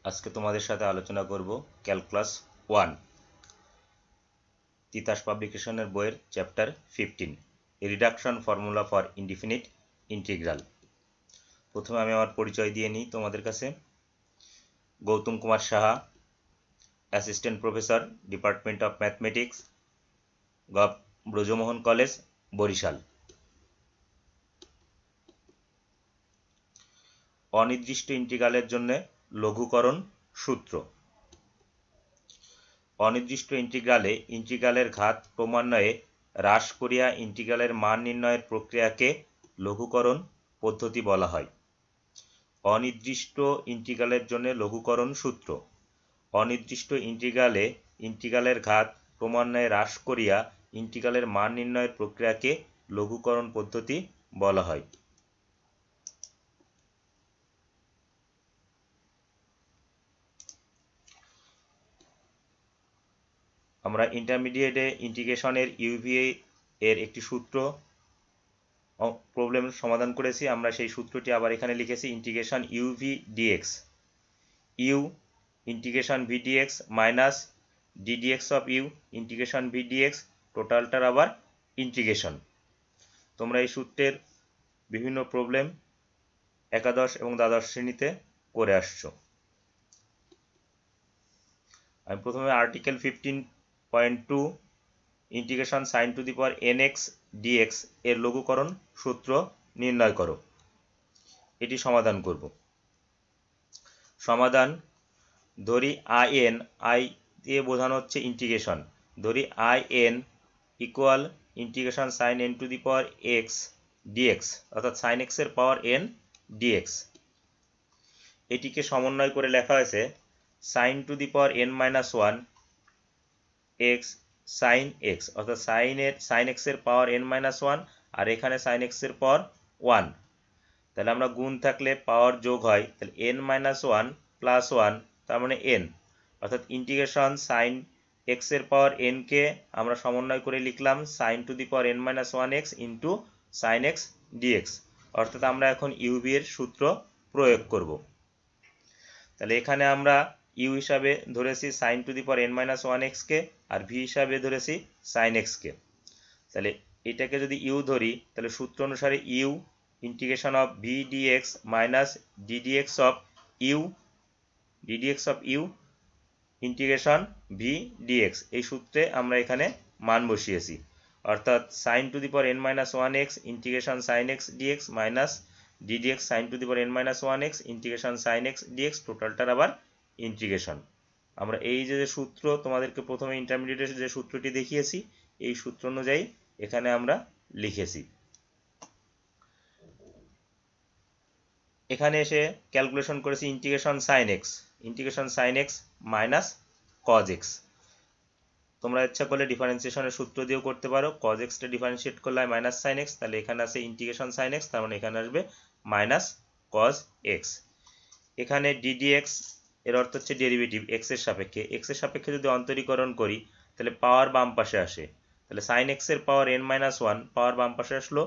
আজকে তোমাদের সাথে আলোচনা করব ক্যালকুলাস 1 তিতাস পাবলিকেশনের বইয়ের chapter 15 reduction formula for indefinite integral. প্রথমে আমি আমার পরিচয় দিয়ে নিই তোমাদের কাছে। Goutam Kumar Saha, assistant professor, department of mathematics, govt Brajamohan college, Barisal. অনির্দিষ্ট ইন্টিগ্রালের জন্য লঘুকরণ সূত্র। অনির্দিষ্ট ইন্টিগ্রালে ইন্টিগ্রালের ঘাত ক্রমান্বয়ে হ্রাস করিয়া ইন্টিগ্রালের মান নির্ণয়ের প্রক্রিয়াকে লঘুকরণ পদ্ধতি বলা হয়। অনির্দিষ্ট ইন্টিগ্রালের জন্য লঘুকরণ সূত্র। অনির্দিষ্ট ইন্টিগ্রালে ইন্টিগ্রালের ঘাত ক্রমান্বয়ে হ্রাস করিয়া ইন্টিগ্রালের মান নির্ণয়ের প্রক্রিয়াকে লঘুকরণ পদ্ধতি বলা হয়। আমরা ইন্টারমিডিয়েটে ইন্টিগ্রেশনের ইউভিএ এর একটি সূত্র প্রবলেম সমাধান করেছি। আমরা সেই সূত্রটি আবার এখানে লিখেছি, integration uv dx, u integration v dx minus ddx of u integration v dx, টোটালটার আবার ইন্টিগ্রেশন। তোমরা এই সূত্রের বিভিন্ন প্রবলেম একাদশ এবং দ্বাদশ শ্রেণীতে করে আসছো। আমি প্রথমে article 15.2 integration sign to the power nx dx এর লঘুকরণ সূত্র নির্ণয় করো, এটি সমাধান করব। সমাধান, ধরি in, i দিয়ে বোঝানো হচ্ছে ইন্টিগ্রেশন, ধরি in equal integration sign n to the power x dx, অর্থাৎ সাইন x এর পাওয়ার n dx। এটিকে সমন্বয় করে লেখা হয়েছে sine to the power n minus 1 x sine x, অর্থাৎ সাইন x এর পাওয়ার n মাইনাস 1 আর এখানে সাইন x এর পাওয়ার 1। তাহলে আমরা গুণ থাকলে পাওয়ার যোগ হয়, তাহলে n মাইনাস 1 প্লাস 1 তার মানে n, অর্থাৎ ইন্টিগ্রেশন সাইন x এর পাওয়ার n কে আমরা সমন্বয় করে লিখলাম sine to the power n minus 1x into sine x dx, অর্থাৎ আমরা এখন ইউভি এর সূত্র প্রয়োগ করব। তাহলে এখানে আমরা ইউ হিসাবে ধরেছি sine to the power n minus 1x কে, আর ভি হিসাবে ধরেছি সাইন x কে। তাহলে এটাকে যদি ইউ ধরি তাহলে সূত্র অনুসারে u integration of v dx minus ddx of u integration v dx, এই সূত্রে আমরা এখানে মান বসিয়েছি, অর্থাৎ sine to the power n minus 1x integration sine x dx minus ddx sine to the power n minus 1x integration sine x dx, টোটালটার আবার integration. আমরা এই যে সূত্র তোমাদেরকে প্রথমে ইন্টারমিডিয়েটের যে সূত্রটি দেখিয়েছি এই সূত্র অনুযায়ী এখানে আমরা লিখেছি। এখানে এসে ক্যালকুলেশন করেছি integration sine x minus cause x। তোমরা ইচ্ছা করলে ডিফারেন্সিয়েশনের সূত্র দিয়েও করতে পারো। কজ x টা ডিফারেন্সিয়েট করলে মাইনাস সাইন x, তাহলে এখানে আছে ইন্টিগ্রেশন সাইন x, তার মানে এখানে আসবে মাইনাস কজ x। এখানে ddx এর অর্থ হচ্ছে ডেরিভেটিভ x এর সাপেক্ষে যদি অন্তরীকরণ করি তাহলে পাওয়ার বাম পাশে আসে, তাহলে সাইন x এর পাওয়ার n মাইনাস 1, পাওয়ার বাম পাশে আসলো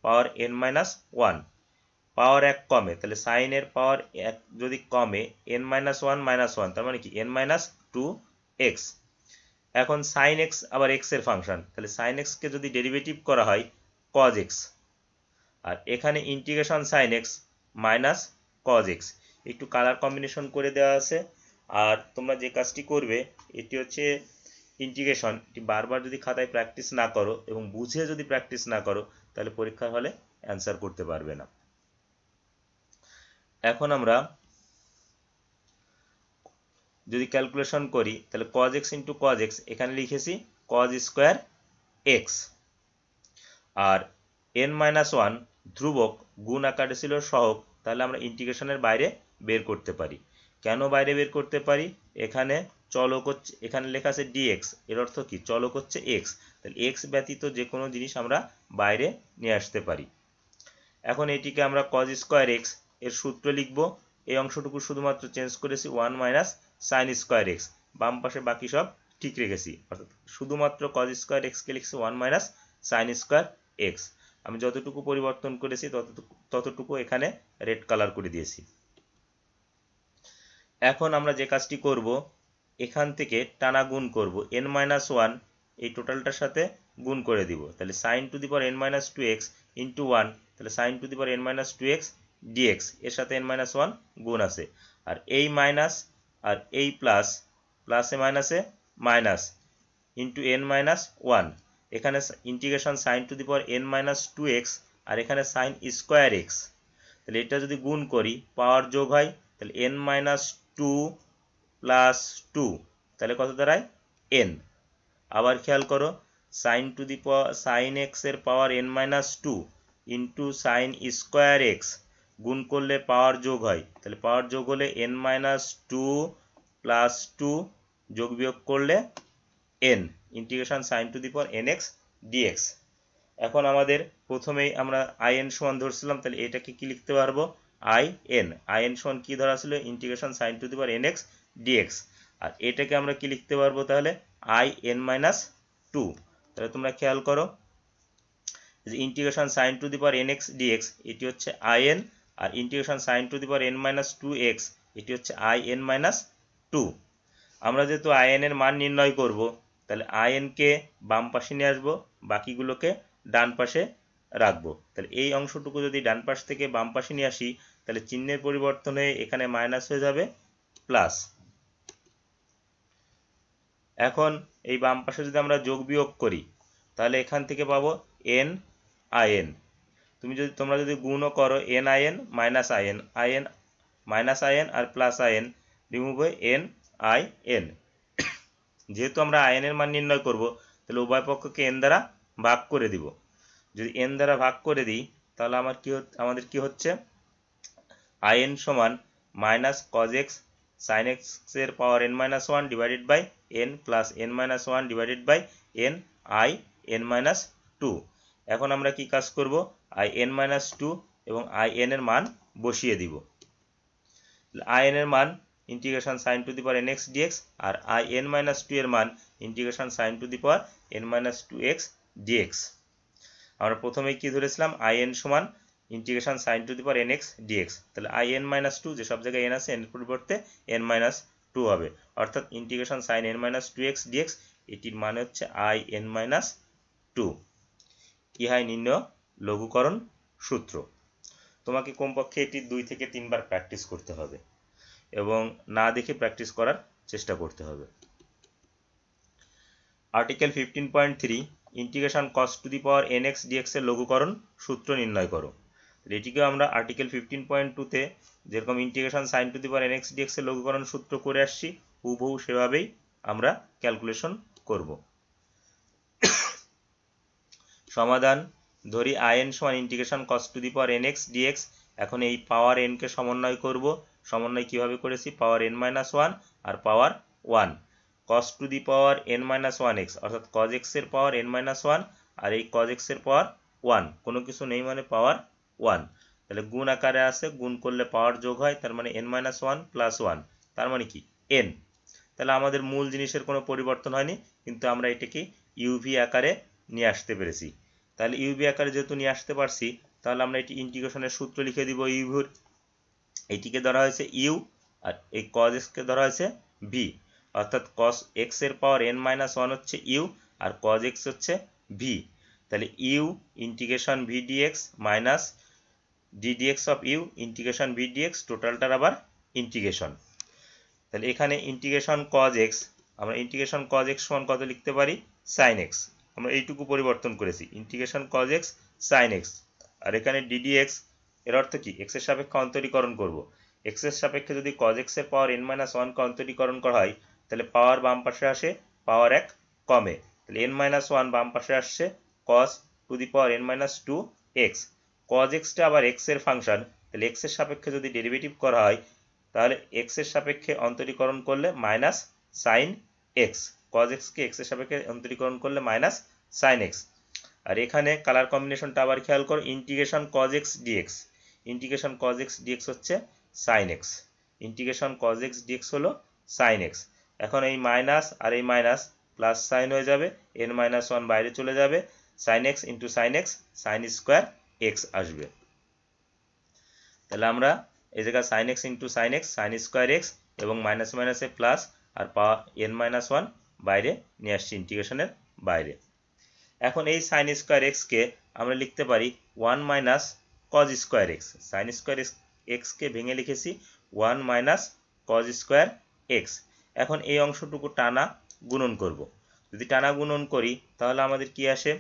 পাওয়ার n মাইনাস 1, পাওয়ার 1 কমে, তাহলে সাইন এর পাওয়ার 1 যদি কমে n মাইনাস 1 মাইনাস 1 তার মানে কি n মাইনাস 2x। এখন সাইন x আবার x এর ফাংশন, তাহলে সাইন x কে যদি ডেরিভেটিভ করা হয় cos x, আর এখানে integration sine x minus cos x, একটু কালার কম্বিনেশন করে দেওয়া আছে। আর তোমরা যে কাজটি করবে এটি হচ্ছে ইন্টিগ্রেশন, এটি বারবার যদি খাতায় প্র্যাকটিস না করো এবং বুঝে যদি প্র্যাকটিস না করো তাহলে পরীক্ষার হলে অ্যান্সার করতে পারবে না। এখন আমরা যদি ক্যালকুলেশন করি তাহলে cos x into cos x, এখানে লিখেছি cos স্কোয়ার x, আর n মাইনাস 1 ধ্রুবক গুণ আকারে ছিল সহগ, তাহলে আমরা ইন্টিগ্রেশনের বাইরে বের করতে পারি। কেন বাইরে বের করতে পারি? এখানে চলক হচ্ছে, এখানে লেখা আছে dx, এর অর্থ কি চলক হচ্ছে x, তাহলে x ব্যতীত যে কোনো জিনিস আমরা বাইরে নিয়ে আসতে পারি। এখন এটিকে আমরা cos স্কোয়ার x এর সূত্র লিখব। এই অংশটুকু শুধুমাত্র চেঞ্জ করেছি 1 মাইনাস সাইন স্কোয়ার x, বাম পাশে বাকি সব ঠিক রেখেছি, অর্থাৎ শুধুমাত্র cos স্কোয়ার x কে লিখছি 1 মাইনাস সাইন স্কোয়ার x। আমি যতটুকু পরিবর্তন করেছি ততটুকু এখানে রেড কালার করে দিয়েছি। এখন আমরা যে কাজটি করব, এখান থেকে টানা গুণ করব, n-1 এই টোটালটার সাথে গুণ করে দিব। তাহলে sin to the power n-2x into 1, তাহলে sin to the power n-2x dx, এর সাথে n-1 গুণ আছে, আর এই মাইনাস আর এই প্লাস, প্লাসে মাইনাসে মাইনাস ইন্টু n-1, এখানে integration sin to the power n-2x আর এখানে sin স্কোয়ার x, তাহলে এটা যদি গুণ করি পাওয়ার যোগ হয়, তাহলে n-2 প্লাস 2, তাহলে কত দাঁড়ায় n। আবার খেয়াল করো, sin to the power sin x এর power n-2 into sin square x গুণ করলে পাওয়ার যোগ হয়, তাহলে পাওয়ার যোগ হলে n-2 প্লাস 2 যোগ বিয়োগ করলে n, integration sin to the power nx dx। এখন আমাদের প্রথমেই আমরা in সমান ধরছিলাম, তাহলে এটাকে কি লিখতে পারবো, in সমান কি ধরা ছিল, integration sin to the power nx dx, আর এটাকে আমরা কি লিখতে পারবো, তাহলে in-2। তাহলে তোমরা খেয়াল করো যে integration sin to the power nx dx এটি হচ্ছে in, আর integration sin to the power n-2x এটি হচ্ছে in-2। আমরা যেহেতু in এর মান নির্ণয় করব, তাহলে in কে বাম পাশে নিয়ে আসবো, বাকিগুলোকে ডান পাশে রাখবো। তাহলে এই অংশটুকু যদি ডান পাশ থেকে বাম পাশে নিয়ে আসি, তাহলে চিহ্নের পরিবর্তন হয়ে এখানে মাইনাস হয়ে যাবে প্লাস। এখন এই বাম পাশে যদি আমরা যোগ বিয়োগ করি, তাহলে এখান থেকে পাবো n-in, তোমরা যদি গুণও করো n-in minus in, in minus in আর প্লাস in রিমুভ হয়ে n-in। যেহেতু আমরা in এর মান নির্ণয় করব, তাহলে উভয় পক্ষকে n দ্বারা ভাগ করে দিব। যদি n দ্বারা ভাগ করে দিই, তাহলে আমাদের কি হচ্ছে, in সমান minus cos x sin x এর power n-1 divided by n plus n-1 divided by n in-2। এখন আমরা কি কাজ করব, in-2 এবং in এর মান বসিয়ে দিব। in এর মান integration sin to the power nx dx, আর in-2 এর মান integration sin to the power n-2x dx। আমরা প্রথমেই কি ধরেছিলাম, in সমান integration sin to the power nx dx, তাহলে in-2 যে সব জায়গায় n আছে, n এর পরিবর্তে n-2 হবে, অর্থাৎ ইন্টিগ্রেশন sin n-2x dx এটির মানে হচ্ছে in-2। ইহাই নির্ণয় লঘুকরণ সূত্র। তোমাকে কমপক্ষে এটি 2 থেকে 3 বার প্র্যাকটিস করতে হবে এবং না দেখে প্র্যাকটিস করার চেষ্টা করতে হবে। Article 15.3 integration cos to the power nx dx এর লঘুকরণ সূত্র নির্ণয় করো। এটিকে আমরা আর্টিকেল 15.2 তে যেরকম integration sin to the power nx dx এর লঘুকরণ সূত্র করে আসছি, হুবহু সেভাবেই আমরা ক্যালকুলেশন করব। সমাধান, ধরি in সমান integration cos to the power nx dx। এখন এই পাওয়ার n কে সমন্বয় করব। সমন্বয় কিভাবে করেছি, পাওয়ার n-1 R power 1, cos to the power n-1x অর্থাৎ cos x এর পাওয়ার n-1 আর এই cos x এর পাওয়ার 1, কোনো কিছু নেই মানে পাওয়ার 1, তাহলে গুণ আকারে আছে, গুণ করলে পাওয়ার যোগ হয়, তার মানে n-1 প্লাস 1, তার মানে কি n। তাহলে আমাদের মূল জিনিসের কোনো পরিবর্তন হয়নি, কিন্তু আমরা এটাকে ইউভি আকারে নিয়ে আসতে পেরেছি। তাহলে ইউভি আকারে যেহেতু নিয়ে আসতে পারছি, তাহলে আমরা এটি ইন্টিগ্রেশনের সূত্র লিখে দিব ইউভির। এটিকে ধরা হয়েছে ইউ আর এই cos x কে ধরা হয়েছে ভি, অর্থাৎ cos x এর পাওয়ার n-1 হচ্ছে ইউ আর cos x হচ্ছে ভি। তাহলে u integration v dx minus d dx of u integration v dx, টোটালটার আবার ইন্টিগ্রেশন। তাহলে এখানে ইন্টিগ্রেশন cos x, আমরা ইন্টিগ্রেশন cos x সমান কত লিখতে পারি, sin x, আমরা এইটুকু পরিবর্তন করেছি, integration cos x sin x। আর এখানে ddx এর অর্থ কি, x এর সাপেক্ষে অন্তরীকরণ করব। x এর সাপেক্ষে যদি cos x এর পাওয়ার n-1 কে অন্তরীকরণ করা হয়, তাহলে পাওয়ার বাম পাশে আসে, পাওয়ার 1 কমে, তাহলে n-1 বাম পাশে আসছে, cos to the power n-2x। cos x টা আবার x এর ফাংশন, তাহলে x এর সাপেক্ষে যদি ডেরিভেটিভ করা হয়, তাহলে x এর সাপেক্ষে অন্তরীকরণ করলে minus sin x, cos x কে x এর সাপেক্ষে অন্তরীকরণ করলে মাইনাস sin x। আর এখানে কালার কম্বিনেশনটা আবার খেয়াল করো, integration cos x dx, integration cos x dx হচ্ছে sin x, integration cos x dx হলো sin x। এখন এই মাইনাস আর এই মাইনাস প্লাস সাইন হয়ে যাবে, n-1 বাইরে চলে যাবে, sin x into sin x sin square x আসবে। তাহলে আমরা এই জায়গায় sin x into sin x sin square x এবং মাইনাস মাইনাসে প্লাস, আর পাওয়ার n-1 বাইরে নিয়ে আসছি ইন্টিগ্রেশনের বাইরে। এখন এই সাইন স্কোয়ার এক্সকে আমরা লিখতে পারি 1 minus cos square x. Sine square এক্সকে ভেঙে লিখেছি 1 মাইনাস কজ স্কোয়ার এক্স। এখন এই অংশটুকু টানা গুণন করব। যদি টানা গুণন করি তাহলে আমাদের কি আসে,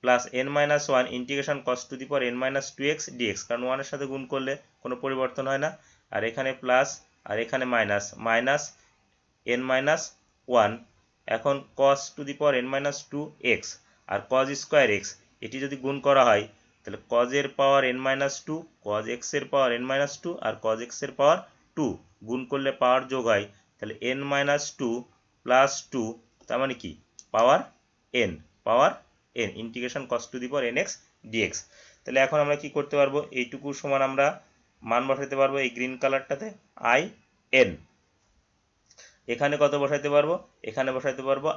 plus n-1 integration cos to the power n-2x dx, কারণ 1 এর সাথে গুণ করলে কোনো পরিবর্তন হয় না, আর এখানে প্লাস আর এখানে মাইনাস, মাইনাস n-1 এখন cos to the power n-2x আর cos স্কোয়ার x, এটি যদি গুণ করা হয় তাহলে cos এর পাওয়ার n-2, cos x এর পাওয়ার n-2 আর cos x এর পাওয়ার 2 গুণ করলে পাওয়ার যোগ হয়, তাহলে n-2 প্লাস 2, তার মানে কি পাওয়ার n integration cos to the power nx dx। তাহলে এখন আমরা কি করতে পারবো, এইটুকু সমান আমরা মান বসাতে পারবো এই গ্রিন কালারটাতে in। এখানে কত বসাইতে পারবো, এখানে বসাইতে পারবো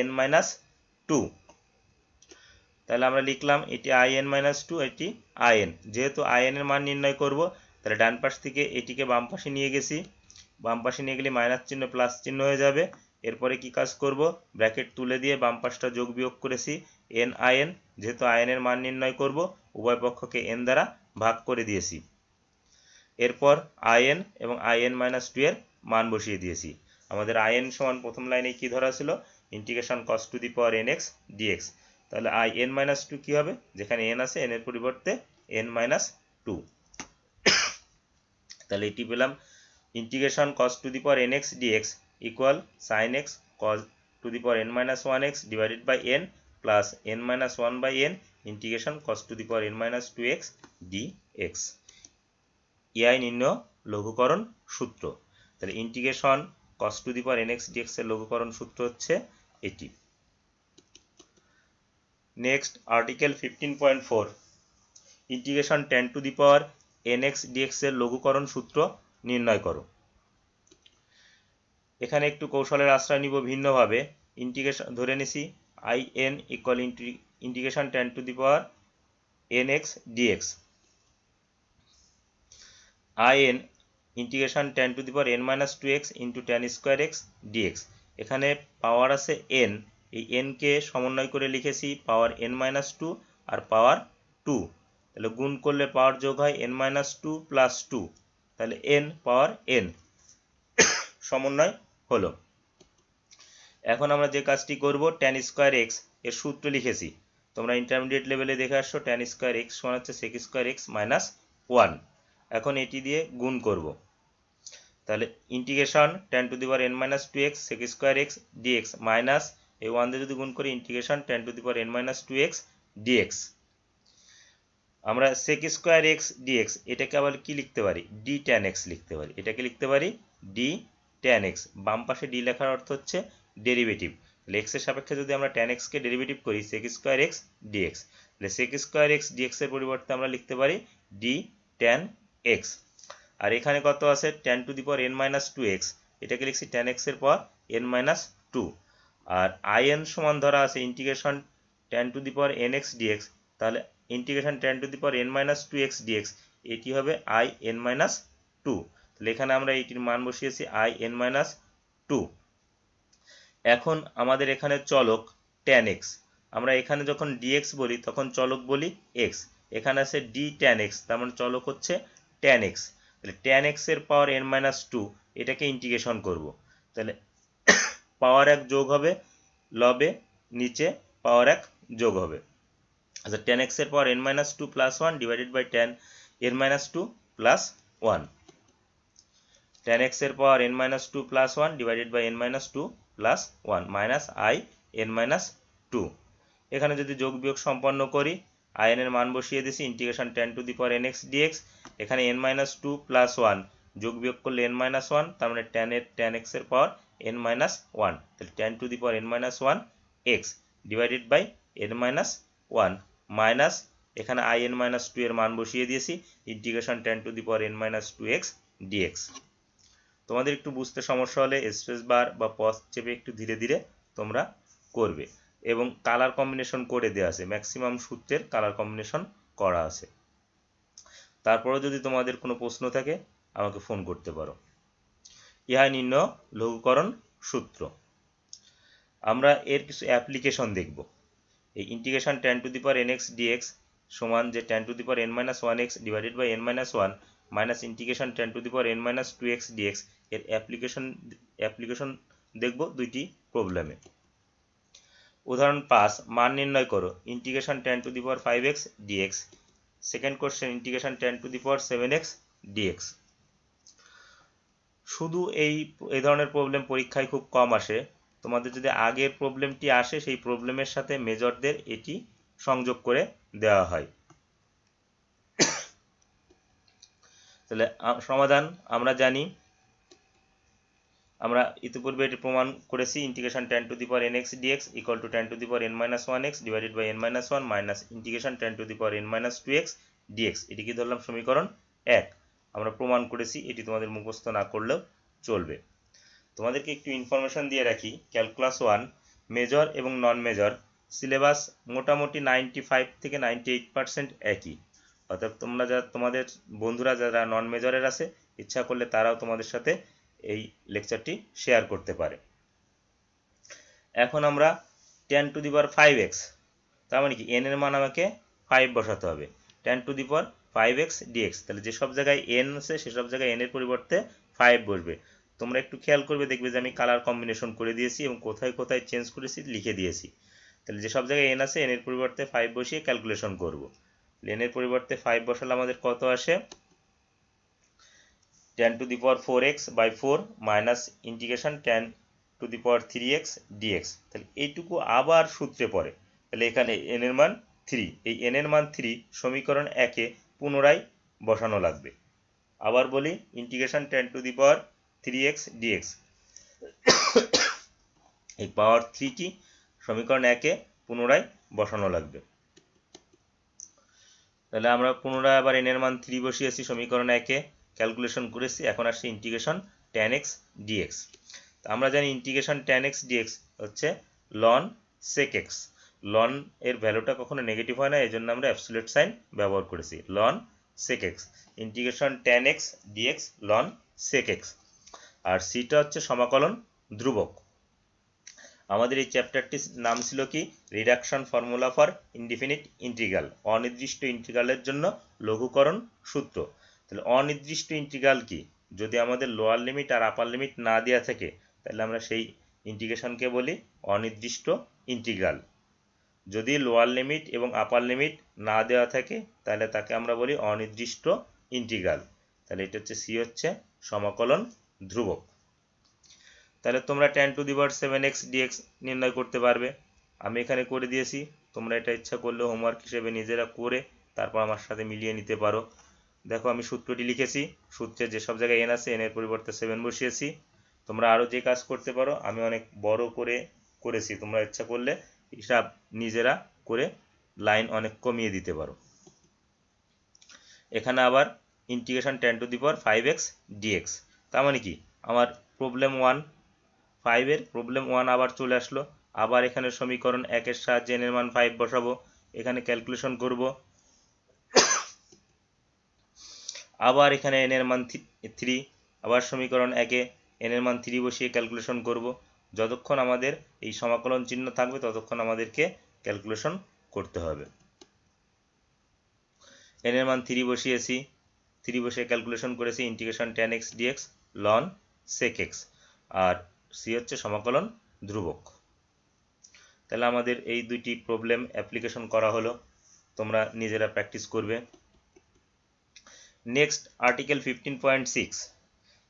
in-2। তাহলে আমরা লিখলাম এটি in-2, এটি in। যেহেতু in এর মান নির্ণয় করব তাহলে ডান পাশ থেকে এটিকে বাম পাশে নিয়ে গেছি, বাম পাশে নিয়ে গেলে মাইনাস চিহ্ন প্লাস চিহ্ন হয়ে যাবে। এরপরে কি কাজ করব, ব্র্যাকেট তুলে দিয়ে বাম পাশটা যোগ বিয়োগ করেছি n-in, যেহেতু in এর মান নির্ণয় করব উভয় পক্ষকে n দ্বারা ভাগ করে দিয়েছি। এরপর in এবং in-2 এর মান বসিয়ে দিয়েছি। আমাদের in সমান প্রথম লাইনে কি ধরা ছিল, integration cos to the power nx dx। তাহলে in-2 কি হবে, যেখানে n আছে n এর পরিবর্তে n-2। তাহলে এটি পেলাম integration cos to the power nx dx equal sin x cos to the power n-1x divided by n plus n-1 by n integration cos to the power n-2x dx। EI নির্ণয় লঘুকরণ সূত্র। তাহলে integration cos to the power nx dx এর লঘুকরণ সূত্র হচ্ছে এটি। Next article 15.4 integration tan to the power nx dx এর লঘুকরণ সূত্র নির্ণয় করো। এখানে একটু কৌশলের আশ্রয় নিব ভিন্নভাবে। ইন্টিগ্রেশন ধরে নিছি in equal integration tan to the power nx dx, in integration tan to the power n-2x into tan square x dx। এখানে পাওয়ার আছে n, এই n কে সমন্বয় করে লিখেছি পাওয়ার n-2 আর পাওয়ার 2, তাহলে গুণ করলে পাওয়ার যোগ হয় n-2 প্লাস 2, তাহলে n পাওয়ার n সমন্বয় হলো। এখন আমরা যে কাজটি করব, tan স্কোয়ার x এর সূত্র লিখেছি, তোমরা ইন্টারমিডিয়েট লেভেলে দেখে আসছো tan স্কোয়ার x সমান হচ্ছে sec স্কোয়ার x মাইনাস 1। এখন এটি দিয়ে গুণ করব, তাহলে integration tan to the power n-2x sec square x dx minus এই 1 দিয়ে যদি গুণ করি integration tan to the power n-2x dx। আমরা sec স্কোয়ার x dx এটাকে আবার কি লিখতে পারি, d tan x লিখতে পারি, এটাকে লিখতে পারি d tan x। বাম পাশে d লেখার অর্থ হচ্ছে ডেরিভেটিভ, তাহলে x এর সাপেক্ষে যদি আমরা tan x কে ডেরিভেটিভ করি sec স্কোয়ার x dx, তাহলে sec স্কোয়ার x dx এর পরিবর্তে আমরা লিখতে পারি d tan x। আর এখানে কত আছে, tan to the power n-2x, এটাকে লিখছি tan x এর পাওয়ার n-2। আর in সমান ধরা আছে integration tan to the power nx dx, তাহলে integration tan to the power n-2x dx এটি হবে in-2। তাহলে এখানে আমরা এটির মান বসিয়েছি in-2। এখন আমাদের এখানে চলক tan x, আমরা এখানে যখন dx বলি তখন চলক বলি x, এখানে আছে d tan x, তার মানে চলক হচ্ছে tan x। তাহলে tan x এর পাওয়ার n-2 এটাকে ইন্টিগ্রেশন করব, তাহলে পাওয়ার 1 যোগ হবে লবে, নিচে পাওয়ার 1 যোগ হবে। আচ্ছা, tan x এর power n-2 plus 1 divided by tan n-2 plus 1, tan x এর power n-2 plus 1 divided by n-2 plus 1 minus n-2। এখানে যদি যোগ বিয়োগ সম্পন্ন করি in এর মান বসিয়ে দিছি integration tan to the power nx dx, এখানে n-2 প্লাস 1 যোগ বিয়োগ করলে n-1, তার মানে tan x এর পাওয়ার n-1, তাহলে tan to the power n-1 x divided by n-1 minus এখানে in-2 এর মান বসিয়ে দিয়েছি integration tan to the power n-2x dx। তোমাদের একটু বুঝতে সমস্যা হলে স্পেস বার বা পজ চেপে একটু ধীরে ধীরে তোমরা করবে, এবং কালার কম্বিনেশন করে দেওয়া আছে, ম্যাক্সিমাম সূত্রের কালার কম্বিনেশন করা আছে। তারপরে যদি তোমাদের কোনো প্রশ্ন থাকে আমাকে ফোন করতে পারো। ইহা নিম্ন লঘুকরণ সূত্র। আমরা এর কিছু অ্যাপ্লিকেশন দেখব। এই integration tan to the power nx dx সমান যে tan to the power n-1x divided by n-1 minus integration tan to the power n-2x dx এর অ্যাপ্লিকেশন দেখব দুইটি প্রবলেমে। উদাহরণ 5, মান নির্ণয় করো integration tan to the power 5x dx। Second question integration tan to the power 7x dx। শুধু এই ধরনের প্রবলেম পরীক্ষায় খুব কম আসে। তোমাদের যদি আগের প্রবলেমটি আসে সেই প্রবলেমের সাথে মেজরদের এটি সংযোগ করে দেওয়া হয়। তাহলে সমাধান আমরা জানি, আমরা ইতিপূর্বে এটি প্রমাণ করেছি integration tan to the power nx dx equal to tan to the power n-1x divided by n-1 minus integration tan to the power n-2x dx। এটিকে ধরলাম সমীকরণ 1। আমরা প্রমাণ করেছি, এটি তোমাদের মুখস্থ না করলেও চলবে। তোমাদেরকে একটু ইনফরমেশন দিয়ে রাখি, ক্যালকুলাস 1 মেজর এবং নন মেজর সিলেবাস মোটামুটি 95 থেকে 98% একই। অর্থাৎ তোমাদের বন্ধুরা যারা নন মেজরের আছে ইচ্ছা করলে তারাও তোমাদের সাথে এই লেকচারটি শেয়ার করতে পারে। এখন আমরা tan to the power 5x, তার মানে কি n এর মান আমাকে 5 বসাতে হবে। tan to the power 5x dx, তাহলে যেসব জায়গায় n আছে সেসব জায়গায় n এর পরিবর্তে 5 বসবে। তোমরা একটু খেয়াল করবে, দেখবে যে আমি কালার কম্বিনেশন করে দিয়েছি এবং কোথায় কোথায় চেঞ্জ করেছি লিখে দিয়েছি। তাহলে যেসব জায়গায় n আছে n এর পরিবর্তে 5 বসিয়ে ক্যালকুলেশন করব। n এর পরিবর্তে 5 বসালে আমাদের কত আসে, tan to the power 4x by 4 minus integration tan to the power 3x dx। তাহলে এইটুকু আবার সূত্রে পড়ে। তাহলে এখানে n এর মান 3, এই n এর মান 3 সমীকরণ 1-এ পুনরায় বসানো লাগবে। আবার বলি, integration tan to the power 3x dx, এই পাওয়ার 3টি সমীকরণ 1-এ পুনরায় বসানো লাগবে। তাহলে আমরা পুনরায় আবার n এর মান 3 বসিয়েছি সমীকরণ 1-এ, ক্যালকুলেশন করেছি। এখন আসছে ইন্টিগ্রেশন tan x dx। আমরা জানি ইন্টিগ্রেশন tan x dx হচ্ছে ln sec x। ln এর ভ্যালুটা কখনো নেগেটিভ হয় না, এই জন্য আমরা অ্যাবসলিউট সাইন ব্যবহার করেছি, ln sec x। Integration tan x dx ln sec x। আর সিটা হচ্ছে সমাকলন ধ্রুবক। আমাদের এই চ্যাপ্টারটির নাম ছিল কি, reduction formula for indefinite integral, অনির্দিষ্ট ইন্টিগ্রালের জন্য লঘুকরণ সূত্র। তাহলে অনির্দিষ্ট ইন্টিগ্রাল কি, যদি আমাদের লোয়ার লিমিট আর আপার লিমিট না দেওয়া থাকে তাহলে আমরা সেই ইন্টিগ্রেশনকে বলি অনির্দিষ্ট ইন্টিগ্রাল। যদি লোয়ার লিমিট এবং আপার লিমিট না দেওয়া থাকে তাহলে তাকে আমরা বলি অনির্দিষ্ট ইন্টিগ্রাল। তাহলে এটা হচ্ছে সি, হচ্ছে সমাকলন ধ্রুবক। তাহলে তোমরা tan to the power 7x dx নির্ণয় করতে পারবে। আমি এখানে করে দিয়েছি, তোমরা এটা ইচ্ছা করলে হোমওয়ার্ক হিসেবে নিজেরা করে তারপর আমার সাথে মিলিয়ে নিতে পারো। দেখো আমি সূত্রটি লিখেছি, সূত্রে যেসব জায়গায় n আছে n এর পরিবর্তে 7 বসিয়েছি। তোমরা আরও যে কাজ করতে পারো, আমি অনেক বড় করে করেছি, তোমরা ইচ্ছা করলে হিসাব নিজেরা করে লাইন অনেক কমিয়ে দিতে পারো। এখানে আবার integration tan to the power 5x dx, তার মানে কি আমার প্রবলেম 1 5 এর প্রবলেম 1 আবার চলে আসলো। আবার এখানে সমীকরণ 1 এর সাহায্যে n এর মান 5 বসাবো, এখানে ক্যালকুলেশন করব। আবার এখানে n এর মান 3, আবার সমীকরণ 1-এ n এর মান 3 বসিয়ে ক্যালকুলেশন করব। যতক্ষণ আমাদের এই সমাকলন চিহ্ন থাকবে ততক্ষণ আমাদেরকে ক্যালকুলেশন করতে হবে। n এর মান 3 বসিয়েছি, 3 বসিয়ে ক্যালকুলেশন করেছি integration tan x dx ln sec x, আর সি হচ্ছে সমাকলন ধ্রুবক। তাহলে আমাদের এই দুইটি প্রবলেম অ্যাপ্লিকেশন করা হলো, তোমরা নিজেরা প্র্যাকটিস করবে। Next article 15.6,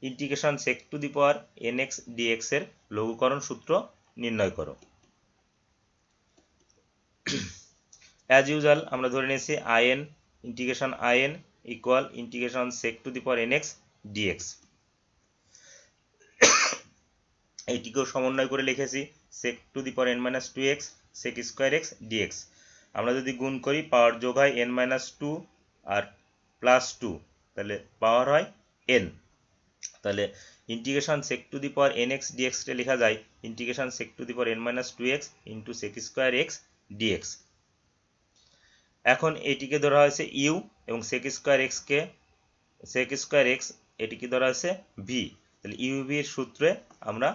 integration sec to the power nx dx এর লঘুকরণ সূত্র নির্ণয় করো। অ্যাজ ইউজুয়াল আমরা ধরে নিয়েছি in integration in equal integration sec to the power nx dx। এইটিকেও সমন্বয় করে লিখেছি sec to the power n-2x sec square x dx। আমরা যদি গুণ করি পাওয়ার যোগ হয় n-2 আর প্লাস 2, তাহলে পাওয়ার হয় n। তাহলে integration sec to the power nx dx কে লেখা যায় integration sec to the power n-2x into sec square x dx। এখন এটিকে ধরা হয়েছে u এবং sec স্কয়ার x এটিকে ধরা হয়েছে v। তাহলে ইউভির সূত্রে আমরা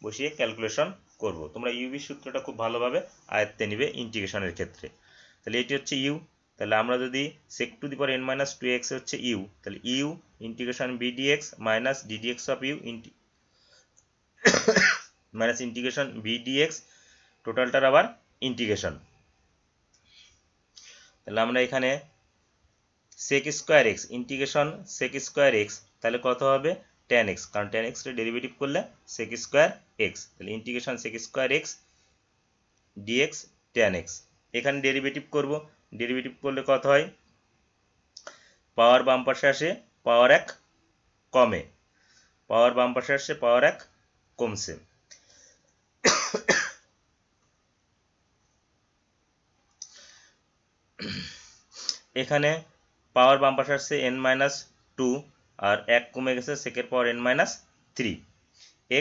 বসিয়ে ক্যালকুলেশন করব। তোমরা ইউভির সূত্রটা খুব ভালোভাবে আয়ত্তে নিবে ইন্টিগ্রেশনের ক্ষেত্রে। তাহলে এটি হচ্ছে ইউ, তাহলে আমরা যদি sec to the power n minus 2x হচ্ছে ইউ, তাহলে u integration v dx minus ddx of u minus integration v dx টোটালটার আবার ইন্টিগ্রেশন। তাহলে আমরা এখানে sec square x integration sec square x, তাহলে কত হবে tan x, কারণ tan x এর ডেরিভেটিভ করলে sec স্কোয়ার এক্স, তাহলে integration sec square x dx tan x। এখানে ডেরিভেটিভ করব, ডেরিভেটিভ করলে কত হয়, পাওয়ার বাম পাশে আসে পাওয়ার 1 কমে, পাওয়ার বাম পাশে আসে পাওয়ার 1 কমছে। এখানে পাওয়ার বাম পাশে আসছে n মাইনাস 2 আর 1 কমে গেছে সেকের পাওয়ার n মাইনাস 3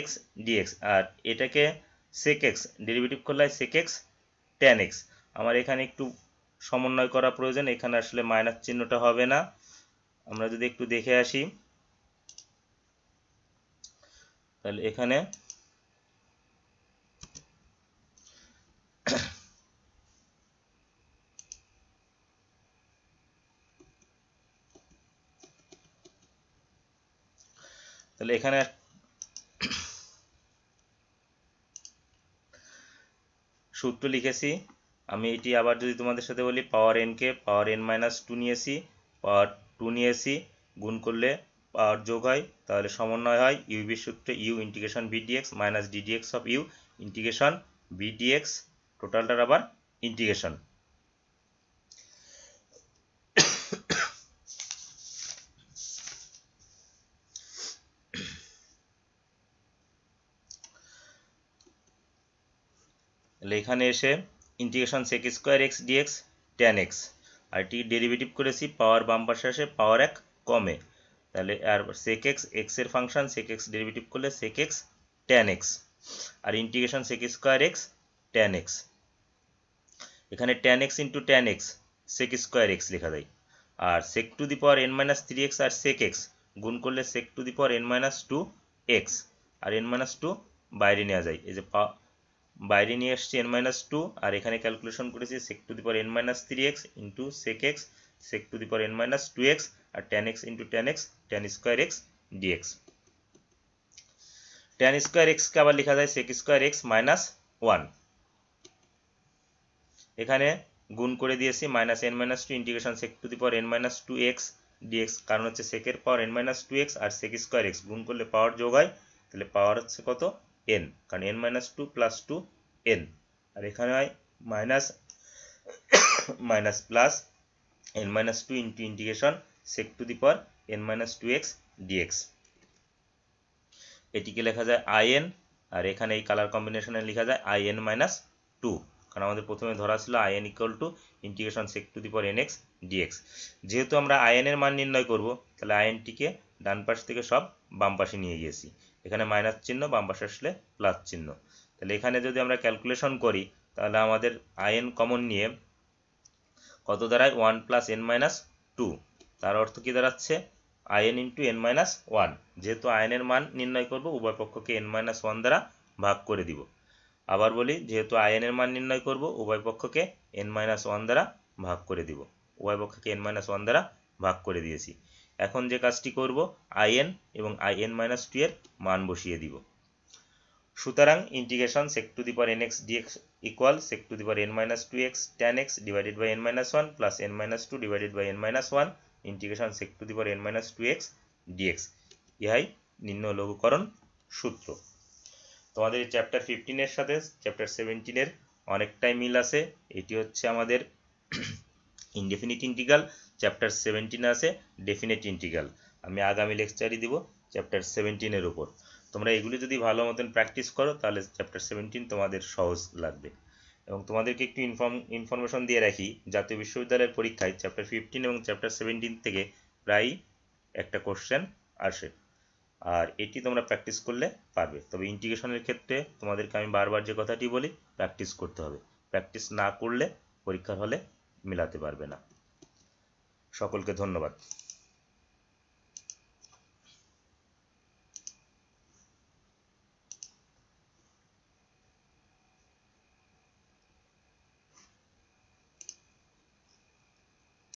x dx, আর এটাকে sec x ডেরিভেটিভ করলে sec x tan x। আমার এখানে একটু সমন্বয় করা প্রয়োজন, এখানে আসলে মাইনাস চিহ্নটা হবে না, আমরা যদি একটু দেখে আসি তাহলে এখানে তাহলে এখানে সূত্র লিখেছি আমি, এটি আবার যদি তোমাদের সাথে বলি, পাওয়ার n কে পাওয়ার n মাইনাস 2 নিয়েছি, পাওয়ার 2 নিয়েছি, গুণ করলে পাওয়ার যোগ হয়, তাহলে সমন্বয় হয় ইউভির সূত্রে u integration v dx minus ddx of u integration v dx টোটালটার আবার ইন্টিগ্রেশন। এখানে এসে integration sec square x dx tan x, আর এটি ডেরিভেটিভ করেছি পাওয়ার বাম পাশে আসে পাওয়ার 1 কমে, তাহলে আর sec x x এর ফাংশন, sec x ডেরিভেটিভ করলে sec x tan x, আর integration sec square x tan x। এখানে tan x into tan x sec square x লেখা যায়, আর sec to the power n minus 3x আর sec x গুণ করলে sec to the power n minus 2x, আর n minus 2 বাইরে নেওয়া যায়, এই যে বাইরে নিয়ে আসছি n মাইনাস 2, আর এখানে ক্যালকুলেশন করেছি sec to the power n minus 3x into sec x sec to the power n minus 2x, আর tan x into tan x tan square x dx। tan square x কে আবার লেখা যায় sec square x minus 1, এখানে গুণ করে দিয়েছি minus n minus 2 integration sec to the power n minus 2x dx, কারণ হচ্ছে sec এর পাওয়ার n মাইনাস 2x আর sec স্কোয়ার x গুণ করলে পাওয়ার যোগ হয়, তাহলে পাওয়ার হচ্ছে কত n, কারণ n মাইনাস 2 প্লাস 2 n, আর এখানে হয় minus minus plus n minus 2 into integration sec to the power n minus 2x dx। এটিকে লেখা যায় in, আর এখানে এই কালার কম্বিনেশনে লেখা যায় in মাইনাস 2, কারণ আমাদের প্রথমে ধরা ছিল in equal to integration sec to the power nx dx। যেহেতু আমরা in এর মান নির্ণয় করব, তাহলে in টিকে ডান পাশ থেকে সব বাম পাশে নিয়ে গিয়েছি, এখানে মাইনাস চিহ্ন, বাম পাশে আসলে প্লাস চিহ্ন, তাহলে এখানে যদি আমরা ক্যালকুলেশন করি তাহলে আমাদের in কমন নিয়ে কত দাঁড়ায় 1 প্লাস n মাইনাস 2, তার অর্থ কি দাঁড়াচ্ছে in ইন্টু n মাইনাস 1, যেহেতু in এর মান নির্ণয় করব উভয় পক্ষকে n মাইনাস 1 দ্বারা ভাগ করে দিব। আবার বলি, যেহেতু in এর মান নির্ণয় করব উভয় পক্ষকে n মাইনাস 1 দ্বারা ভাগ করে দিব, উভয় পক্ষকে n মাইনাস 1 দ্বারা ভাগ করে দিয়েছি। এখন যে কাজটি করব in এবং in মাইনাস 2 এর মান বসিয়ে দিব। সুতরাং integration sec to the power nx dx equal sec to the power n minus 2x tan x divided by n minus 1 plus n minus 2 divided by n minus 1 integration sec to the power n minus 2x dx, ইহাই নির্ণয় লঘুকরণ সূত্র। তোমাদের এই chapter 15 এর সাথে chapter 17 এর অনেকটাই মিল আছে। এটি হচ্ছে আমাদের ইনডেফিনিট ইন্টিগ্রাল, চ্যাপ্টার 17 আছে ডেফিনিট ইন্টিগ্রাল। আমি আগামী লেকচারই দিব চ্যাপ্টার 17 এর উপর। তোমরা এগুলি যদি ভালো মতন প্র্যাকটিস করো তাহলে চ্যাপ্টার 17 তোমাদের সহজ লাগবে। এবং তোমাদেরকে একটু ইনফরমেশন দিয়ে রাখি, জাতীয় বিশ্ববিদ্যালয়ের পরীক্ষায় চ্যাপ্টার 15 এবং চ্যাপ্টার 17 থেকে প্রায় একটা কোশ্চেন আসে, আর এটি তোমরা প্র্যাকটিস করলে পারবে। তবে ইন্টিগ্রেশনের ক্ষেত্রে তোমাদেরকে আমি বারবার যে কথাটি বলি, প্র্যাকটিস করতে হবে, প্র্যাকটিস না করলে পরীক্ষার হলে মেলাতে পারবে না। সকলকে ধন্যবাদ।